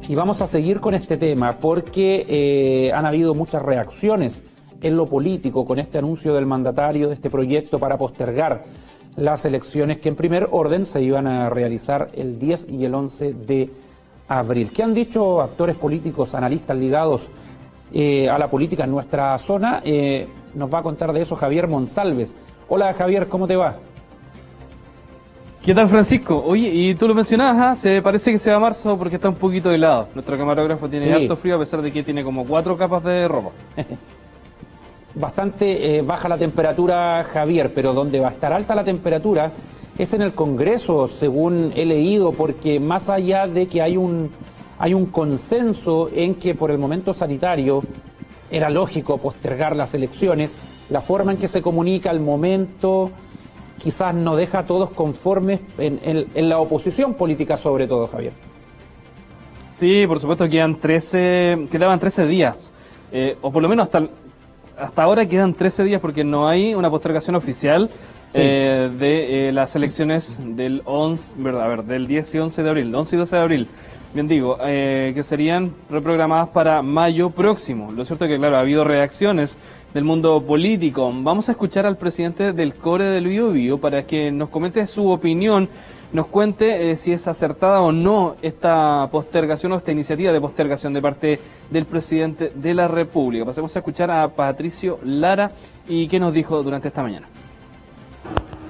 Y vamos a seguir con este tema porque han habido muchas reacciones en lo político con este anuncio del mandatario de este proyecto para postergar las elecciones que en primer orden se iban a realizar el 10 y el 11 de abril. ¿Qué han dicho actores políticos, analistas ligados a la política en nuestra zona? Nos va a contar de eso Javier Monsalves. Hola Javier, ¿cómo te va? ¿Qué tal, Francisco? Oye, y tú lo mencionabas, se parece que se va a marzo porque está un poquito helado. Nuestro camarógrafo tiene harto frío a pesar de que tiene como 4 capas de ropa. Bastante baja la temperatura, Javier, pero donde va a estar alta la temperatura es en el Congreso, según he leído, porque más allá de que hay un consenso en que por el momento sanitario era lógico postergar las elecciones, la forma en que se comunica el momento quizás no deja a todos conformes en la oposición política sobre todo, Javier. Sí, por supuesto, quedaban 13 días, o por lo menos hasta ahora quedan 13 días porque no hay una postergación oficial de las elecciones del 10 y 11 de abril, 11 y 12 de abril. Bien digo, que serían reprogramadas para mayo próximo. Lo cierto es que, claro, ha habido reacciones del mundo político. Vamos a escuchar al presidente del CORE del Biobío para que nos comente su opinión, nos cuente si es acertada o no esta postergación o esta iniciativa de postergación de parte del presidente de la República. Pasemos a escuchar a Patricio Lara y qué nos dijo durante esta mañana.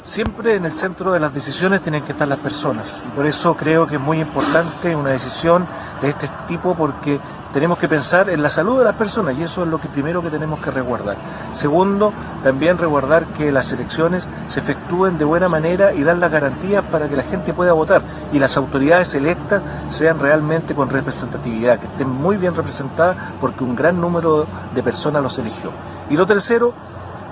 Siempre en el centro de las decisiones tienen que estar las personas y por eso creo que es muy importante una decisión de este tipo porque tenemos que pensar en la salud de las personas y eso es lo que primero que tenemos que resguardar. Segundo, también resguardar que las elecciones se efectúen de buena manera y dar las garantías para que la gente pueda votar y las autoridades electas sean realmente con representatividad, que estén muy bien representadas porque un gran número de personas los eligió. Y lo tercero,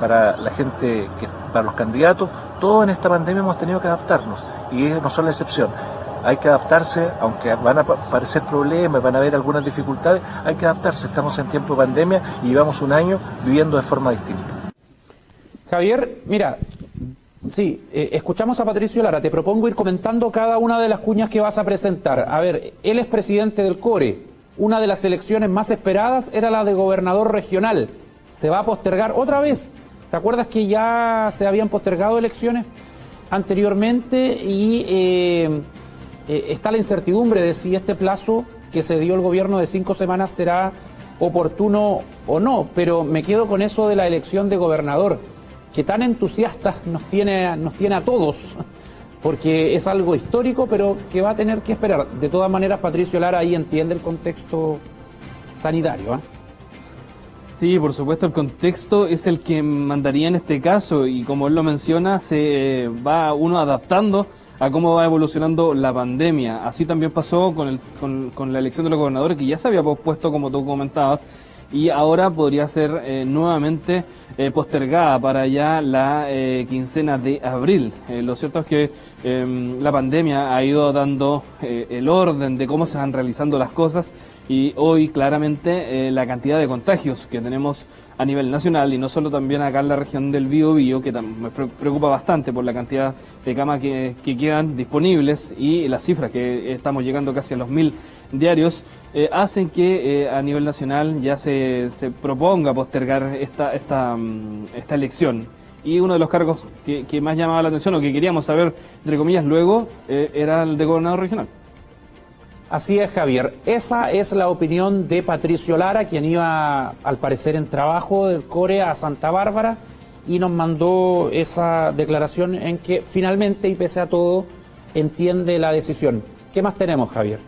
para la gente, para los candidatos, todos en esta pandemia hemos tenido que adaptarnos y ellos no son la excepción. Hay que adaptarse, aunque van a aparecer problemas, van a haber algunas dificultades, hay que adaptarse. Estamos en tiempo de pandemia y llevamos un año viviendo de forma distinta. Javier, mira, escuchamos a Patricio Lara, te propongo ir comentando cada una de las cuñas que vas a presentar. A ver, él es presidente del CORE, una de las elecciones más esperadas era la de gobernador regional, se va a postergar otra vez. ¿Te acuerdas que ya se habían postergado elecciones anteriormente y está la incertidumbre de si este plazo que se dio el gobierno de 5 semanas será oportuno o no? Pero me quedo con eso de la elección de gobernador, que tan entusiastas nos tiene a todos, porque es algo histórico, pero que va a tener que esperar. De todas maneras, Patricio Lara ahí entiende el contexto sanitario, ¿eh? Sí, por supuesto, el contexto es el que mandaría en este caso y como él lo menciona, se va uno adaptando a cómo va evolucionando la pandemia. Así también pasó con la elección de los gobernadores, que ya se había pospuesto, como tú comentabas, y ahora podría ser nuevamente postergada para ya la quincena de abril. Lo cierto es que la pandemia ha ido dando el orden de cómo se van realizando las cosas y hoy claramente la cantidad de contagios que tenemos a nivel nacional y no solo también acá en la región del Biobío, que me preocupa bastante por la cantidad de camas que quedan disponibles y las cifras que estamos llegando casi a los 1000 diarios, hacen que a nivel nacional ya se proponga postergar esta elección. Y uno de los cargos que más llamaba la atención o que queríamos saber, entre comillas, luego, era el de gobernador regional. Así es, Javier. Esa es la opinión de Patricio Lara, quien iba, al parecer, en trabajo del CORE a Santa Bárbara y nos mandó esa declaración en que finalmente, y pese a todo, entiende la decisión. ¿Qué más tenemos, Javier?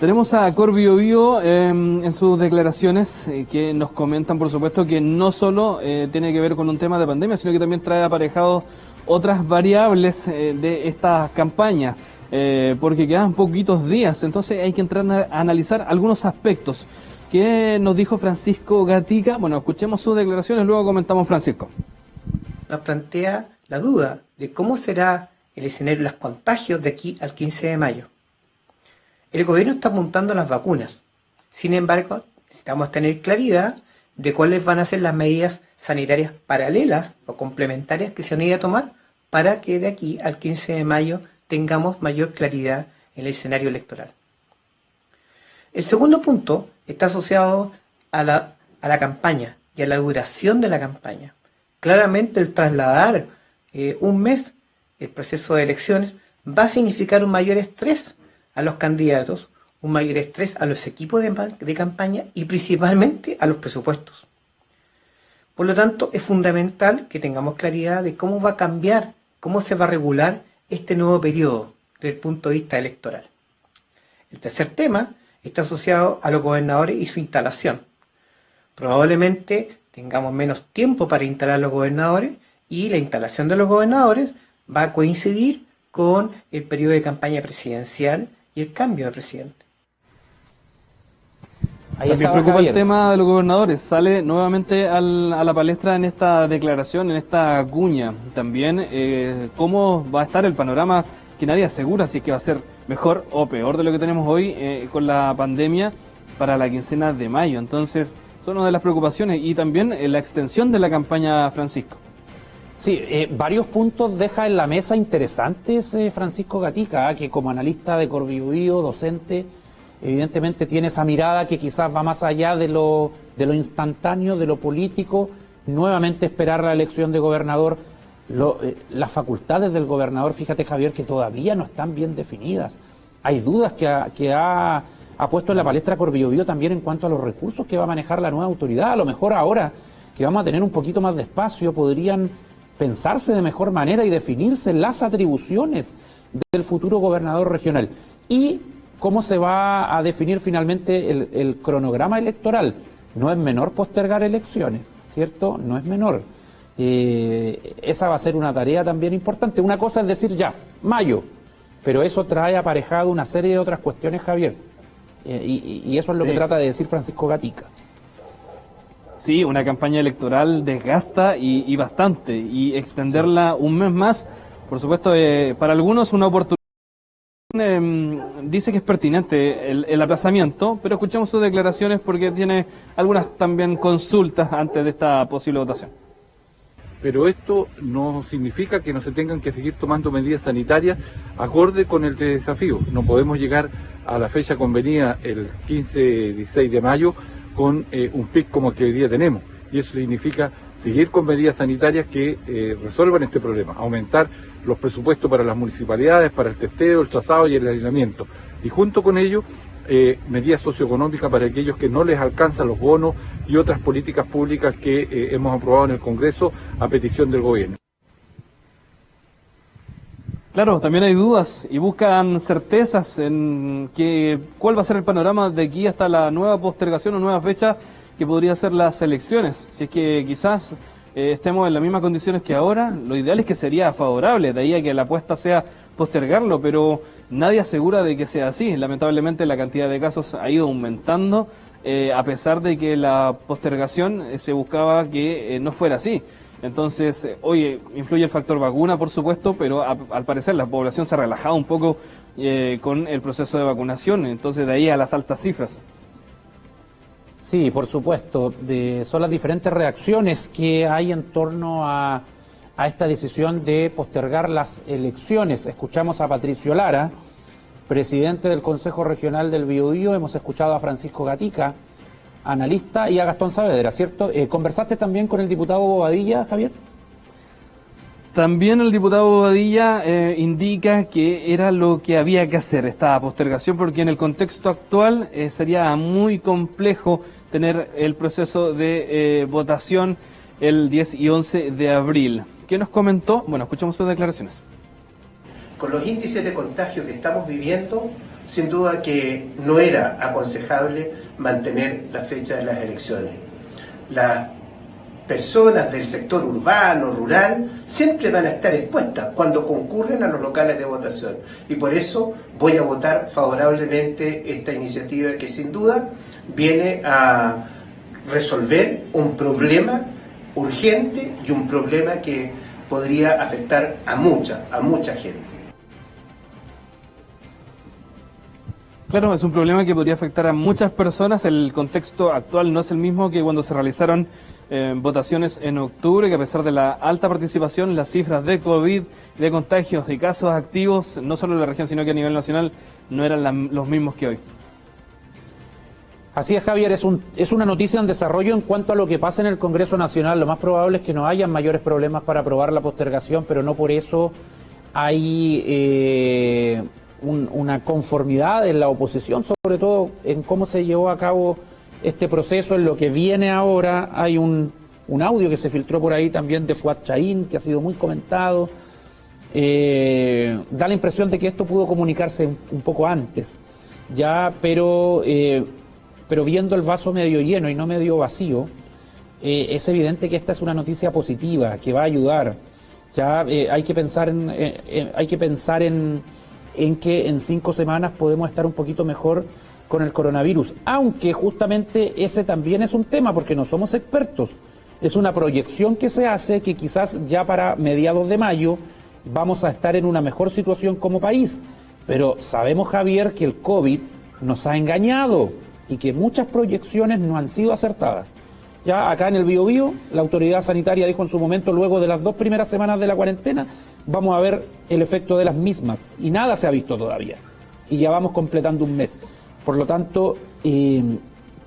Tenemos a Cor Biobío en sus declaraciones que nos comentan, por supuesto, que no solo tiene que ver con un tema de pandemia, sino que también trae aparejado otras variables de estas campañas. Porque quedan poquitos días, entonces hay que entrar a analizar algunos aspectos. ¿Qué nos dijo Francisco Gatica? Bueno, escuchemos sus declaraciones, luego comentamos, Francisco. Nos plantea la duda de cómo será el escenario de los contagios de aquí al 15 de mayo. El gobierno está apuntando las vacunas, sin embargo, necesitamos tener claridad de cuáles van a ser las medidas sanitarias paralelas o complementarias que se van a ir a tomar para que de aquí al 15 de mayo tengamos mayor claridad en el escenario electoral. El segundo punto está asociado a la campaña y a la duración de la campaña. Claramente el trasladar un mes el proceso de elecciones va a significar un mayor estrés a los candidatos, un mayor estrés a los equipos de campaña y principalmente a los presupuestos. Por lo tanto, es fundamental que tengamos claridad de cómo va a cambiar, cómo se va a regular este nuevo periodo desde el punto de vista electoral. El tercer tema está asociado a los gobernadores y su instalación. Probablemente tengamos menos tiempo para instalar los gobernadores y la instalación de los gobernadores va a coincidir con el periodo de campaña presidencial y el cambio de presidente. También preocupa el tema de los gobernadores. Sale nuevamente a la palestra en esta declaración, en esta cuña. También cómo va a estar el panorama que nadie asegura si es que va a ser mejor o peor de lo que tenemos hoy con la pandemia para la quincena de mayo. Entonces, son una de las preocupaciones y también la extensión de la campaña, Francisco. Sí, varios puntos deja en la mesa interesantes Francisco Gatica, que como analista de Corbiobío, docente, evidentemente tiene esa mirada que quizás va más allá de lo instantáneo, de lo político. Nuevamente esperar la elección de gobernador. Las facultades del gobernador, fíjate Javier, que todavía no están bien definidas. Hay dudas que ha puesto en la palestra Corbiobío también en cuanto a los recursos que va a manejar la nueva autoridad. A lo mejor ahora que vamos a tener un poquito más de espacio podrían pensarse de mejor manera y definirse las atribuciones del futuro gobernador regional. Y cómo se va a definir finalmente el cronograma electoral. No es menor postergar elecciones, ¿cierto? No es menor. Esa va a ser una tarea también importante. Una cosa es decir ya, mayo, pero eso trae aparejado una serie de otras cuestiones, Javier. Y eso es lo que trata de decir Francisco Gatica. Sí, una campaña electoral desgasta y bastante, y extenderla un mes más, por supuesto, para algunos una oportunidad. Dice que es pertinente el aplazamiento, pero escuchamos sus declaraciones porque tiene algunas también consultas antes de esta posible votación. Pero esto no significa que no se tengan que seguir tomando medidas sanitarias acorde con el desafío. No podemos llegar a la fecha convenida el 15-16 de mayo con un pic como el que hoy día tenemos. Y eso significa seguir con medidas sanitarias que resuelvan este problema, aumentar los presupuestos para las municipalidades, para el testeo, el trazado y el aislamiento. Y junto con ello, medidas socioeconómicas para aquellos que no les alcanzan los bonos y otras políticas públicas que hemos aprobado en el Congreso a petición del gobierno. Claro, también hay dudas y buscan certezas en cuál va a ser el panorama de aquí hasta la nueva postergación o nueva fecha que podría ser las elecciones. Si es que quizás estemos en las mismas condiciones que ahora, lo ideal es que sería favorable, de ahí a que la apuesta sea postergarlo, pero nadie asegura de que sea así. Lamentablemente la cantidad de casos ha ido aumentando, a pesar de que la postergación se buscaba que no fuera así. Entonces, oye, influye el factor vacuna, por supuesto, pero al parecer la población se ha relajado un poco con el proceso de vacunación, entonces de ahí a las altas cifras. Sí, por supuesto. Son las diferentes reacciones que hay en torno a esta decisión de postergar las elecciones. Escuchamos a Patricio Lara, presidente del Consejo Regional del Biobío, hemos escuchado a Francisco Gatica, analista, y a Gastón Saavedra, ¿cierto? ¿Conversaste también con el diputado Bobadilla, Javier? También el diputado Bobadilla indica que era lo que había que hacer, esta postergación, porque en el contexto actual sería muy complejo tener el proceso de votación el 10 y 11 de abril. ¿Qué nos comentó? Bueno, escuchamos sus declaraciones. Con los índices de contagio que estamos viviendo, sin duda que no era aconsejable mantener la fecha de las elecciones. Las personas del sector urbano, rural, siempre van a estar expuestas cuando concurren a los locales de votación. Y por eso voy a votar favorablemente esta iniciativa que sin duda viene a resolver un problema urgente y un problema que podría afectar a mucha gente. Claro, es un problema que podría afectar a muchas personas. El contexto actual no es el mismo que cuando se realizaron votaciones en octubre, que a pesar de la alta participación, las cifras de COVID, de contagios y casos activos, no solo en la región, sino que a nivel nacional, no eran los mismos que hoy. Así es, Javier, es una noticia en desarrollo en cuanto a lo que pasa en el Congreso Nacional. Lo más probable es que no hayan mayores problemas para aprobar la postergación, pero no por eso hay una conformidad en la oposición, sobre todo en cómo se llevó a cabo este proceso. En lo que viene ahora hay un audio que se filtró por ahí también de Fuad Chaín, que ha sido muy comentado. Da la impresión de que esto pudo comunicarse un poco antes, ya, pero viendo el vaso medio lleno y no medio vacío, es evidente que esta es una noticia positiva, que va a ayudar. Ya hay que pensar en que en 5 semanas podemos estar un poquito mejor con el coronavirus, aunque justamente ese también es un tema, porque no somos expertos. Es una proyección que se hace que quizás ya para mediados de mayo vamos a estar en una mejor situación como país. Pero sabemos, Javier, que el COVID nos ha engañado y que muchas proyecciones no han sido acertadas. Ya acá en el Biobío, la autoridad sanitaria dijo en su momento, luego de las 2 primeras semanas de la cuarentena, vamos a ver el efecto de las mismas. Y nada se ha visto todavía. Y ya vamos completando un mes. Por lo tanto,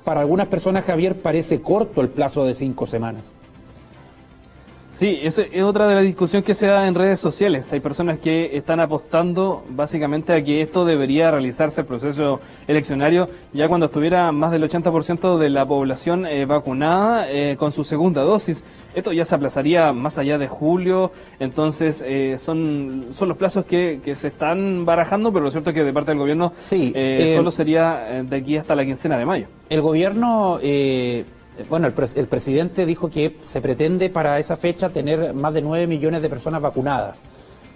para algunas personas, Javier, parece corto el plazo de 5 semanas. Sí, esa es otra de las discusiones que se da en redes sociales. Hay personas que están apostando básicamente a que esto debería realizarse, el proceso eleccionario, ya cuando estuviera más del 80% de la población vacunada con su segunda dosis. Esto ya se aplazaría más allá de julio, entonces son los plazos que se están barajando, pero lo cierto es que de parte del gobierno sí, solo sería de aquí hasta la quincena de mayo. El gobierno... Bueno, el presidente dijo que se pretende para esa fecha tener más de 9 millones de personas vacunadas,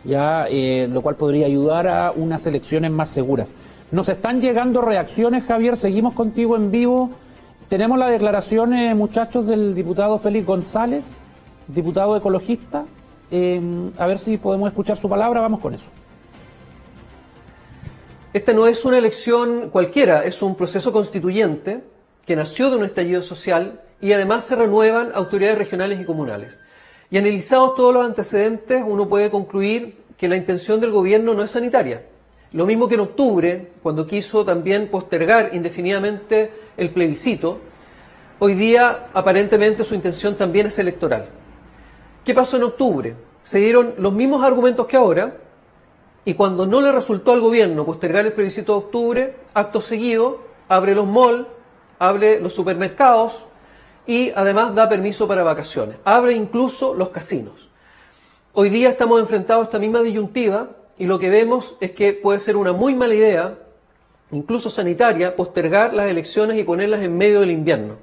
ya lo cual podría ayudar a unas elecciones más seguras. Nos están llegando reacciones, Javier, seguimos contigo en vivo. Tenemos la declaración, muchachos, del diputado Félix González, diputado ecologista. A ver si podemos escuchar su palabra, vamos con eso. Esta no es una elección cualquiera, es un proceso constituyente que nació de un estallido social y además se renuevan autoridades regionales y comunales. Y analizados todos los antecedentes, uno puede concluir que la intención del gobierno no es sanitaria. Lo mismo que en octubre, cuando quiso también postergar indefinidamente el plebiscito, hoy día aparentemente su intención también es electoral. ¿Qué pasó en octubre? Se dieron los mismos argumentos que ahora, y cuando no le resultó al gobierno postergar el plebiscito de octubre, acto seguido abre los malls, abre los supermercados y además da permiso para vacaciones. Abre incluso los casinos. Hoy día estamos enfrentados a esta misma disyuntiva y lo que vemos es que puede ser una muy mala idea, incluso sanitaria, postergar las elecciones y ponerlas en medio del invierno.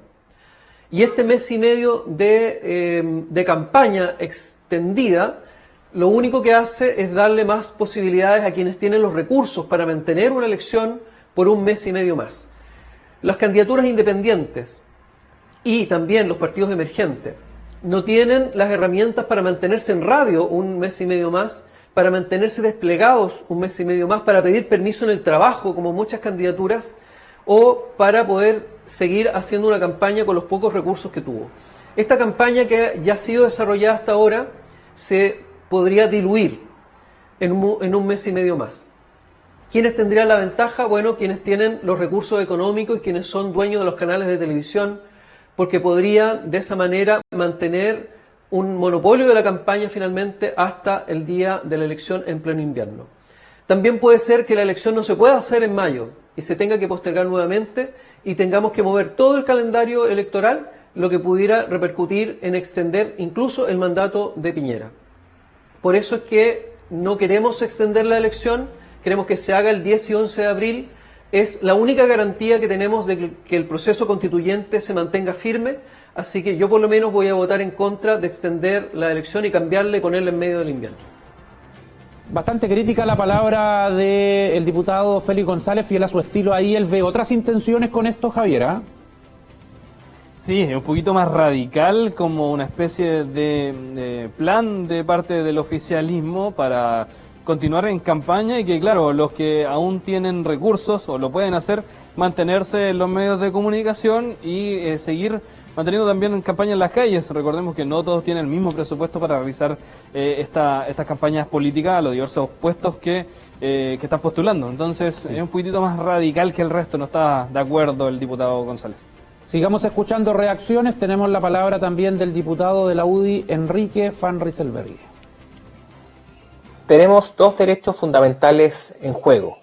Y este mes y medio de campaña extendida, lo único que hace es darle más posibilidades a quienes tienen los recursos para mantener una elección por un mes y medio más. Las candidaturas independientes y también los partidos emergentes no tienen las herramientas para mantenerse en radio un mes y medio más, para mantenerse desplegados un mes y medio más, para pedir permiso en el trabajo, como muchas candidaturas, o para poder seguir haciendo una campaña con los pocos recursos que tuvo. Esta campaña que ya ha sido desarrollada hasta ahora se podría diluir en un mes y medio más. ¿Quiénes tendrían la ventaja? Bueno, quienes tienen los recursos económicos y quienes son dueños de los canales de televisión, porque podrían de esa manera mantener un monopolio de la campaña finalmente hasta el día de la elección en pleno invierno. También puede ser que la elección no se pueda hacer en mayo y se tenga que postergar nuevamente y tengamos que mover todo el calendario electoral, lo que pudiera repercutir en extender incluso el mandato de Piñera. Por eso es que no queremos extender la elección. Queremos que se haga el 10 y 11 de abril. Es la única garantía que tenemos de que el proceso constituyente se mantenga firme. Así que yo por lo menos voy a votar en contra de extender la elección y cambiarla y ponerla en medio del invierno. Bastante crítica la palabra del diputado Félix González, fiel a su estilo ahí. ¿Él ve otras intenciones con esto, Javier? ¿Ah? Sí, es un poquito más radical, como una especie de plan de parte del oficialismo para continuar en campaña y que, claro, los que aún tienen recursos o lo pueden hacer, mantenerse en los medios de comunicación y seguir manteniendo también en campaña en las calles. Recordemos que no todos tienen el mismo presupuesto para realizar estas campañas políticas a los diversos puestos que están postulando. Entonces, es un poquitito más radical que el resto, no está de acuerdo el diputado González. Sigamos escuchando reacciones. Tenemos la palabra también del diputado de la UDI, Enrique Van Rysselberghe. Tenemos dos derechos fundamentales en juego.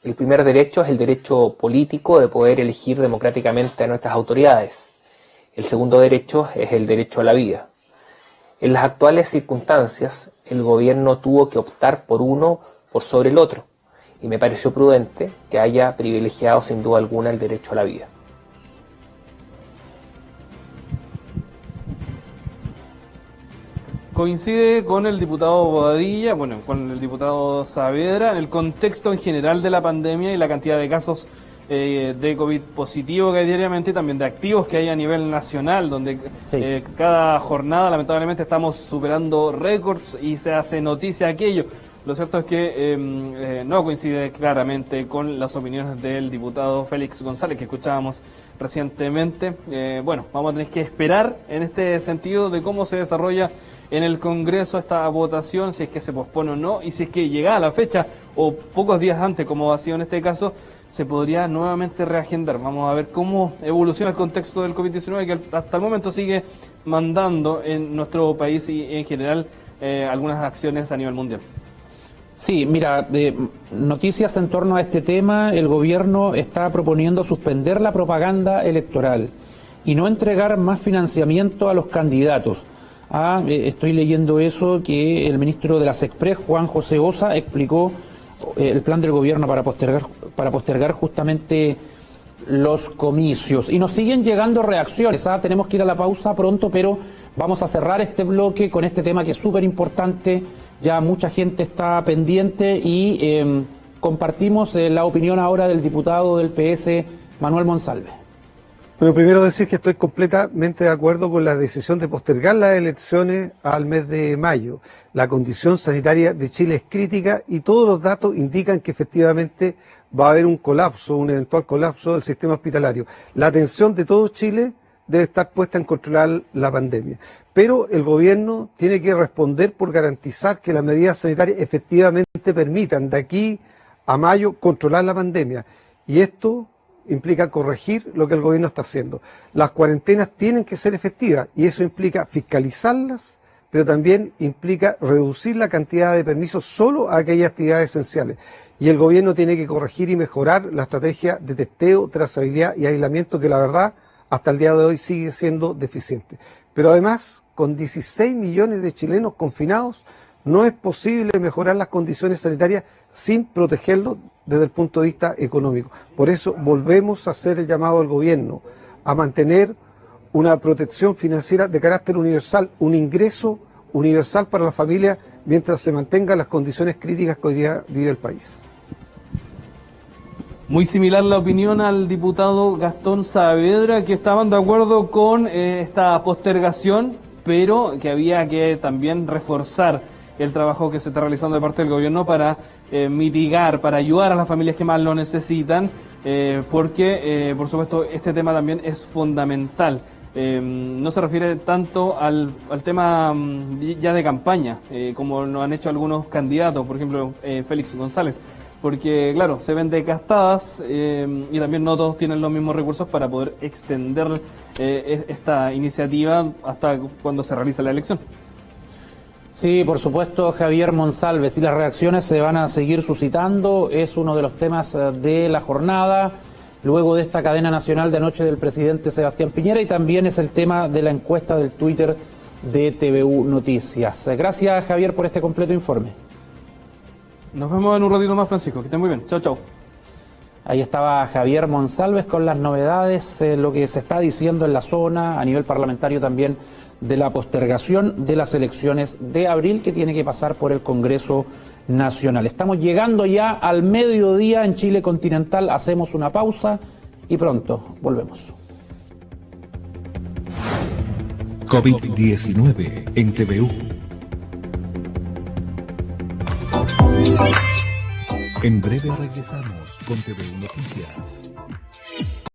El primer derecho es el derecho político de poder elegir democráticamente a nuestras autoridades. El segundo derecho es el derecho a la vida. En las actuales circunstancias, el gobierno tuvo que optar por uno por sobre el otro, y me pareció prudente que haya privilegiado sin duda alguna el derecho a la vida. Coincide con el diputado Bobadilla, bueno, con el diputado Saavedra, en el contexto en general de la pandemia y la cantidad de casos de COVID positivo que hay diariamente y también de activos que hay a nivel nacional, donde cada jornada lamentablemente estamos superando récords y se hace noticia aquello. Lo cierto es que no coincide claramente con las opiniones del diputado Félix González que escuchábamos recientemente. Bueno, vamos a tener que esperar en este sentido de cómo se desarrolla en el Congreso esta votación, si es que se pospone o no, y si es que llega a la fecha o pocos días antes, como ha sido en este caso, se podría nuevamente reagendar. Vamos a ver cómo evoluciona el contexto del COVID-19, que hasta el momento sigue mandando en nuestro país y en general algunas acciones a nivel mundial. Sí, mira, noticias en torno a este tema. El gobierno está proponiendo suspender la propaganda electoral y no entregar más financiamiento a los candidatos. Estoy leyendo eso, que el ministro de las Express, Juan José Osa, explicó el plan del gobierno para postergar justamente los comicios. Y nos siguen llegando reacciones. Tenemos que ir a la pausa pronto, pero vamos a cerrar este bloque con este tema que es súper importante. Ya mucha gente está pendiente y compartimos la opinión ahora del diputado del PS, Manuel Monsalve. Bueno, primero decir que estoy completamente de acuerdo con la decisión de postergar las elecciones al mes de mayo. La condición sanitaria de Chile es crítica y todos los datos indican que efectivamente va a haber un colapso, un eventual colapso del sistema hospitalario. La atención de todo Chile debe estar puesta en controlar la pandemia. Pero el gobierno tiene que responder por garantizar que las medidas sanitarias efectivamente permitan de aquí a mayo controlar la pandemia. Y esto implica corregir lo que el gobierno está haciendo. Las cuarentenas tienen que ser efectivas y eso implica fiscalizarlas, pero también implica reducir la cantidad de permisos solo a aquellas actividades esenciales. Y el gobierno tiene que corregir y mejorar la estrategia de testeo, trazabilidad y aislamiento que la verdad hasta el día de hoy sigue siendo deficiente. Pero además, con 16 millones de chilenos confinados, no es posible mejorar las condiciones sanitarias sin protegerlos desde el punto de vista económico. Por eso volvemos a hacer el llamado al gobierno a mantener una protección financiera de carácter universal, un ingreso universal para la familia mientras se mantengan las condiciones críticas que hoy día vive el país. Muy similar la opinión al diputado Gastón Saavedra, que estaban de acuerdo con esta postergación, pero que había que también reforzar el trabajo que se está realizando de parte del gobierno para mitigar, para ayudar a las familias que más lo necesitan, porque, por supuesto, este tema también es fundamental. No se refiere tanto al tema ya de campaña, como lo han hecho algunos candidatos, por ejemplo, Félix González, porque, claro, se ven desgastadas y también no todos tienen los mismos recursos para poder extender esta iniciativa hasta cuando se realiza la elección. Sí, por supuesto, Javier Monsalve, y las reacciones se van a seguir suscitando, es uno de los temas de la jornada, luego de esta cadena nacional de anoche del presidente Sebastián Piñera, y también es el tema de la encuesta del Twitter de TVU Noticias. Gracias, Javier, por este completo informe. Nos vemos en un ratito más, Francisco, que estén muy bien. Chao, chao. Ahí estaba Javier Monsalve con las novedades, lo que se está diciendo en la zona, a nivel parlamentario también, de la postergación de las elecciones de abril que tiene que pasar por el Congreso Nacional. Estamos llegando ya al mediodía en Chile continental, hacemos una pausa y pronto volvemos. COVID-19 en TVU. En breve regresamos con TV Noticias.